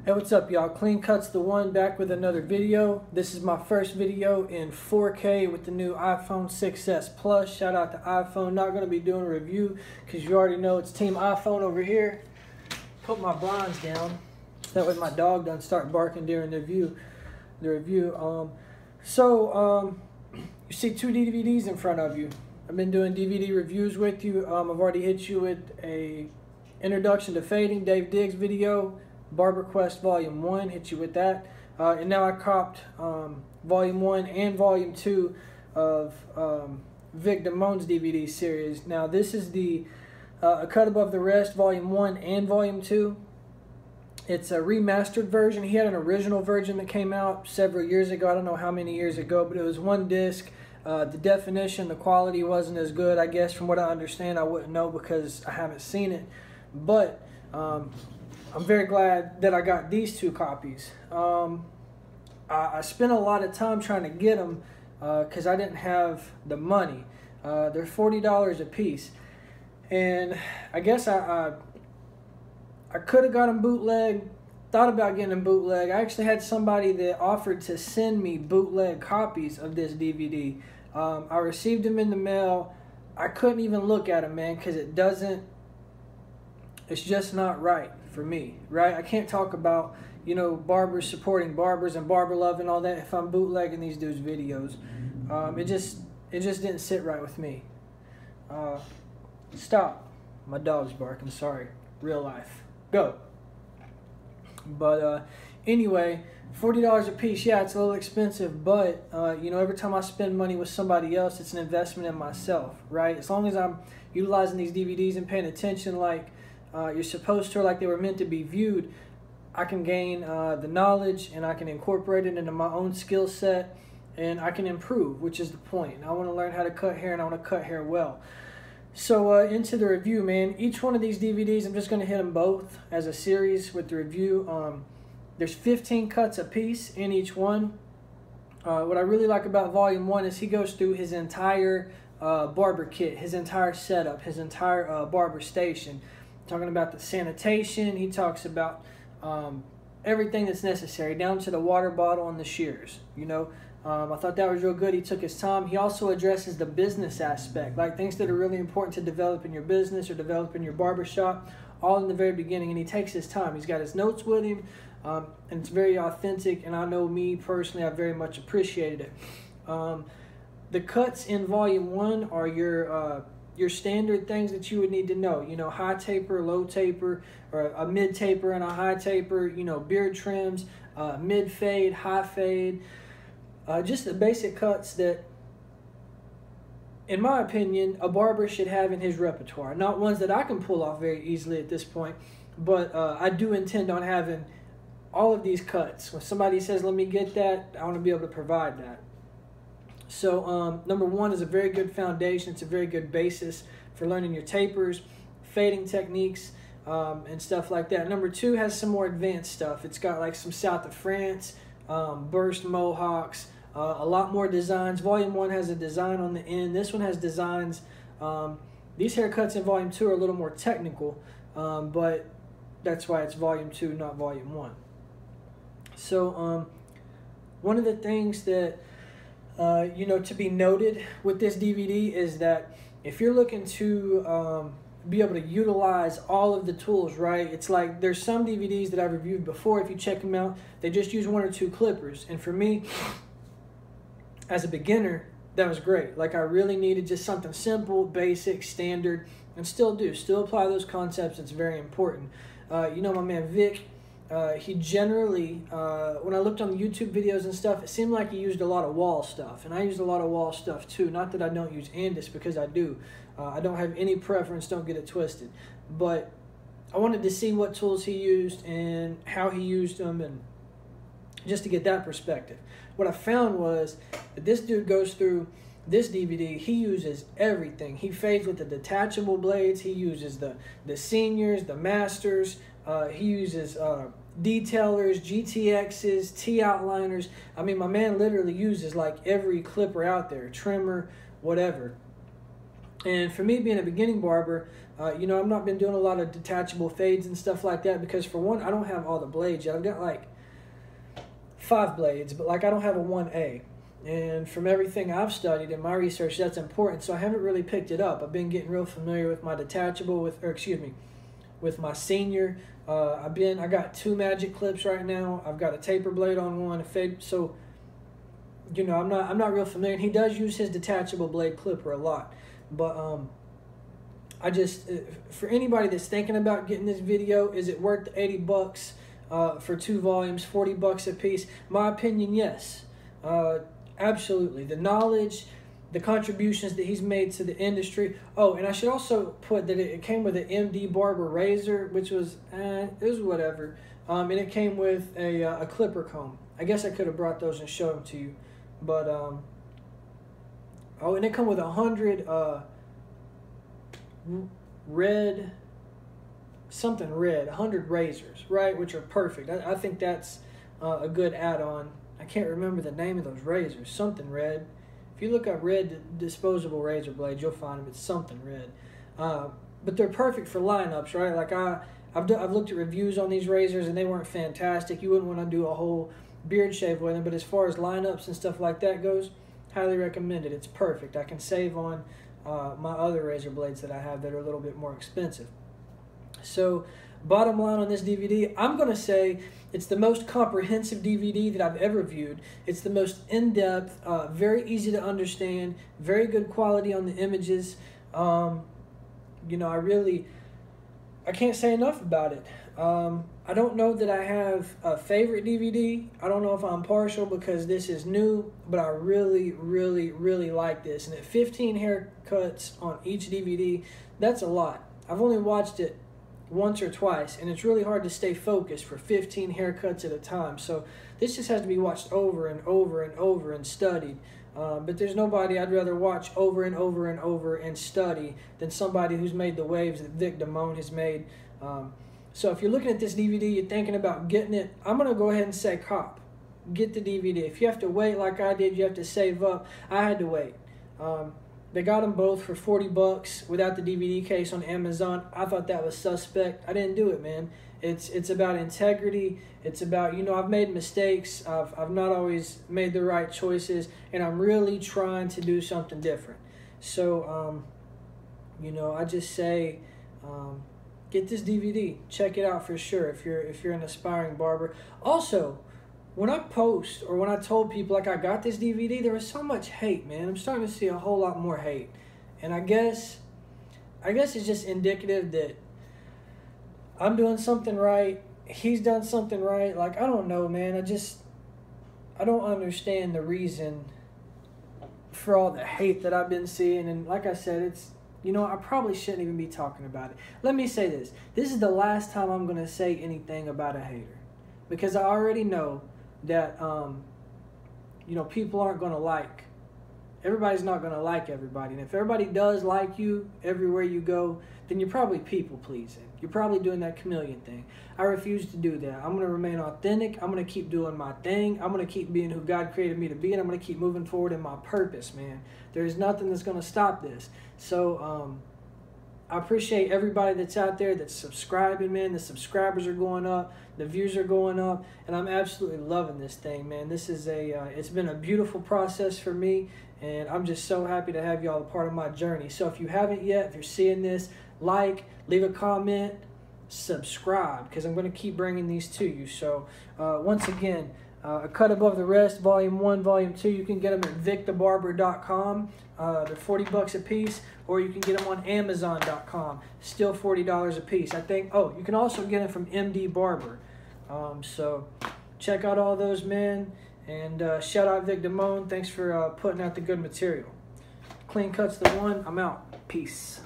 Hey, what's up, y'all? Clean Cuts the One back with another video. This is my first video in 4K with the new iPhone 6s Plus. Shout out to iPhone. Not going to be doing a review because you already know it's Team iPhone over here. Put my blinds down. That way my dog doesn't start barking during the review. You see two DVDs in front of you. I've been doing DVD reviews with you. I've already hit you with a Introduction to Fading, Dave Diggs video. Barber Quest Volume 1, hit you with that. And now I copped Volume 1 and Volume 2 of Vick the Barber's DVD series. Now this is the A Cut Above the Rest Volume 1 and Volume 2. It's a remastered version. He had an original version that came out several years ago. I don't know how many years ago, but it was one disc. The definition, the quality wasn't as good, I guess, from what I understand. I wouldn't know because I haven't seen it. But I'm very glad that I got these two copies. I spent a lot of time trying to get them because I didn't have the money. They're $40 a piece. And I guess I could have got them bootleg, thought about getting them bootleg. I actually had somebody that offered to send me bootleg copies of this DVD. I received them in the mail. I couldn't even look at them, man, because it's just not right for me, right? I can't talk about, you know, barbers supporting barbers and barber love and all that if I'm bootlegging these dudes' videos. It just didn't sit right with me. Stop. My dog's barking, sorry. Real life. Go. But anyway, $40 a piece, yeah, it's a little expensive, but you know, every time I spend money with somebody else, it's an investment in myself, right? As long as I'm utilizing these DVDs and paying attention like you're supposed to, or like they were meant to be viewed, I can gain the knowledge and I can incorporate it into my own skill set and I can improve, which is the point. I want to learn how to cut hair and I want to cut hair well. So into the review, man. Each one of these DVDs, I'm just going to hit them both as a series with the review. There's 15 cuts a piece in each one. What I really like about Volume 1 is he goes through his entire barber kit, his entire setup, his entire barber station. Talking about the sanitation, he talks about everything that's necessary, down to the water bottle and the shears. You know, I thought that was real good. He took his time. He also addresses the business aspect, like things that are really important to develop in your business or develop in your barber shop, all in the very beginning. And he takes his time. He's got his notes with him, and it's very authentic. And I know me personally, I very much appreciated it. The cuts in Volume 1 are your standard things that you would need to know. You know, high taper, low taper, or a mid taper and a high taper, you know, beard trims, mid fade, high fade, just the basic cuts that, in my opinion, a barber should have in his repertoire. Not ones that I can pull off very easily at this point, but I do intend on having all of these cuts. When somebody says, let me get that, I want to be able to provide that. So number one is a very good foundation. It's a very good basis for learning your tapers, fading techniques, and stuff like that. Number two has some more advanced stuff. It's got like some South of France, burst mohawks, a lot more designs. Volume 1 has a design on the end. This one has designs. These haircuts in Volume 2 are a little more technical, but that's why it's Volume 2, not Volume 1. So one of the things that you know, to be noted with this DVD is that if you're looking to be able to utilize all of the tools, right? It's like there's some DVDs that I've reviewed before. If you check them out, they just use 1 or 2 clippers. And for me, as a beginner, that was great. Like I really needed just something simple, basic, standard, and still apply those concepts. It's very important. You know, my man Vic, he generally, when I looked on the YouTube videos and stuff, it seemed like he used a lot of wall stuff. And I used a lot of wall stuff too. Not that I don't use Andis, because I do. I don't have any preference, don't get it twisted. But I wanted to see what tools he used and how he used them, and just to get that perspective. What I found was that this dude goes through this DVD, he uses everything. He fades with the detachable blades. He uses the seniors, the masters. He uses detailers, GTXs, T-outliners. I mean, my man literally uses like every clipper out there, trimmer, whatever. And for me being a beginning barber, You know, I've not been doing a lot of detachable fades and stuff like that because, for one, I don't have all the blades yet. I've got like 5 blades, but like I don't have a 1A. And from everything I've studied in my research, that's important. So I haven't really picked it up. I've been getting real familiar with my detachable, with my senior. I got 2 magic clips right now. I've got a taper blade on one, a fade. So, you know, I'm not real familiar. And he does use his detachable blade clipper a lot. But I just, for anybody that's thinking about getting this video, is it worth the $80 for 2 volumes, $40 a piece? My opinion, yes. Absolutely. The knowledge, the contributions that he's made to the industry. Oh, and I should also put that it came with an MD Barber razor, which was, it was whatever. And it came with a clipper comb. I guess I could have brought those and showed them to you. But, oh, and it come with 100 100 razors, right? Which are perfect. I think that's a good add-on. I can't remember the name of those razors. Something red. If you look up red disposable razor blades, you'll find them. It's something red. But they're perfect for lineups, right? Like I've looked at reviews on these razors and they weren't fantastic. You wouldn't want to do a whole beard shave with them. But as far as lineups and stuff like that goes, highly recommend it. It's perfect. I can save on my other razor blades that I have that are a little bit more expensive. So, bottom line on this DVD, I'm going to say it's the most comprehensive DVD that I've ever viewed. It's the most in-depth, very easy to understand, very good quality on the images. You know, I can't say enough about it. I don't know that I have a favorite DVD. I don't know if I'm partial because this is new, but I really, really, really like this. And at 15 haircuts on each DVD, that's a lot. I've only watched it once or twice, and it's really hard to stay focused for 15 haircuts at a time. So this just has to be watched over and over and over and studied. But there's nobody I'd rather watch over and over and over and study than somebody who's made the waves that Vick The Barber has made. So if you're looking at this DVD, you're thinking about getting it, I'm going to go ahead and say cop. Get the DVD. If you have to wait like I did, you have to save up. I had to wait. They got them both for $40 without the DVD case on Amazon. I thought that was suspect. I didn't do it, man. It's about integrity. It's about, you know, I've made mistakes. I've not always made the right choices, and I'm really trying to do something different. So, you know, I just say, get this DVD. Check it out for sure if you're an aspiring barber. Also, when I post or when I told people like I got this DVD, there was so much hate, man. I'm starting to see a whole lot more hate. And I guess it's just indicative that I'm doing something right. He's done something right. Like, I don't know, man. I don't understand the reason for all the hate that I've been seeing. And like I said, it's, you know, I probably shouldn't even be talking about it. Let me say this. This is the last time I'm going to say anything about a hater. Because I already know that, you know, people aren't going to like. Everybody's not going to like everybody. And if everybody does like you everywhere you go, then you're probably people pleasing. You're probably doing that chameleon thing. I refuse to do that. I'm going to remain authentic. I'm going to keep doing my thing. I'm going to keep being who God created me to be, and I'm going to keep moving forward in my purpose, man. There's nothing that's going to stop this. So, I appreciate everybody that's out there that's subscribing, man. The subscribers are going up. The views are going up. And I'm absolutely loving this thing, man. This is it's been a beautiful process for me. And I'm just so happy to have y'all a part of my journey. So if you haven't yet, if you're seeing this, like, leave a comment, subscribe, because I'm going to keep bringing these to you. So once again, A Cut Above the Rest, Volume 1, Volume 2, you can get them at vickthebarber.com. They're $40 a piece, or you can get them on Amazon.com. Still $40 a piece. I think, oh, you can also get them from MD Barber. So check out all those, man. And shout out Vick The Barber. Thanks for putting out the good material. Clean Cuts the one. I'm out. Peace.